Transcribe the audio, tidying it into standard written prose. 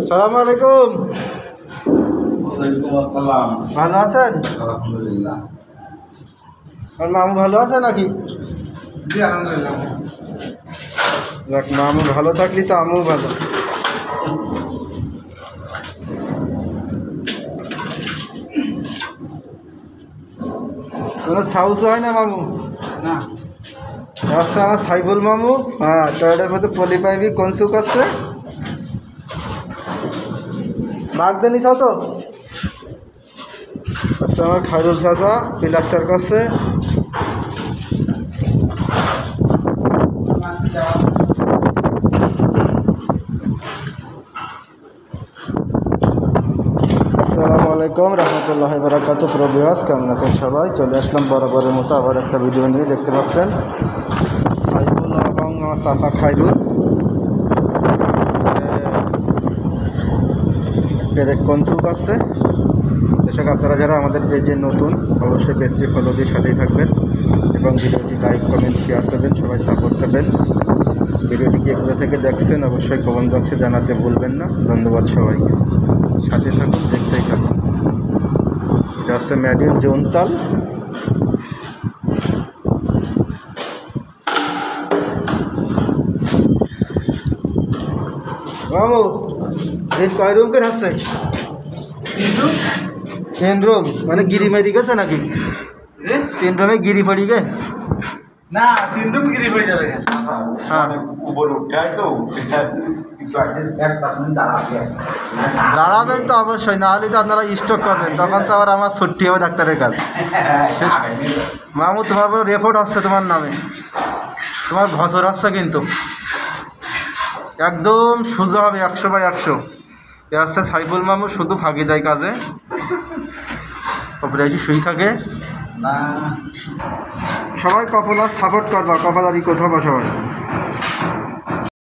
আসসালামু আলাইকুম। ওয়ালাইকুম আসসালাম। ভালো আছেন? আলহামদুলিল্লাহ। আর মামু ভালো আছে নাকি? জি আলহামদুলিল্লাহ। দেখ, মামু ভালো থাকলি তো আমিও ভালো। কোনো সাউস হয় না মামু? না আচ্ছা, আমার সাইফুল মামু। হ্যাঁ, টয়লেটের মধ্যে পলি পাইবি কোন সুখ আছে মাগ দেনি চাও তো। আচ্ছা, আমার খায়রুল চাচা প্লাস্টার করছে। আসসালামু আলাইকুম রহমতুল্লাহ বারাকাতু। প্রবিয়াস কেমন আছেন সবাই? চলে আসলাম বরাবরের মতো আবার একটা ভিডিও নিয়ে। দেখতে পাচ্ছেন সাইফুল এবং আমার চাচা খায়রুল পেরেক কনসুল করছে। দর্শক, আপনারা যারা আমাদের পেজে নতুন অবশ্যই পেজটি ফলো দিয়ে সাথেই থাকবেন এবং ভিডিওটি লাইক কমেন্ট শেয়ার করবেন, সবাই সাপোর্ট করবেন। ভিডিওটি কে কোথা থেকে দেখছেন অবশ্যই কমেন্ট বক্সে জানাতে ভুলবেন না। ধন্যবাদ সবাইকে। সাথে থাকুন, দেখতেই থাকুন। এটা হচ্ছে ম্যাডিন জোনতাল। মামু এই কয় রুম করে আসছে? 3 রুম মানে গিরি মেরি গেছে নাকি? 3 রুমে গিরি পড়ি গে না 3 রুম গিরি পড়ে যাবে। হ্যাঁ, উপর উঠাই তো দাঁড়াবেন তো অবশ্যই, না হলে তো আপনারা স্টক করবেন, তখন তো আবার আমার ছুটি হবে ডাক্তারের কাজ। মামু তোমার বড় রিপোর্ট আসছে তোমার নামে, তোমার বছর আসছে কিন্তু একদম সোজা হবে 100/100। এ আসছে সাইফুল মামু, শুধু ফাঁকি দেয় কাজে, তারপরে এসে শুই থাকে। না সবাই কপাল আর সাপোর্ট করবা, কপাল আর ই কোথাও সবাই।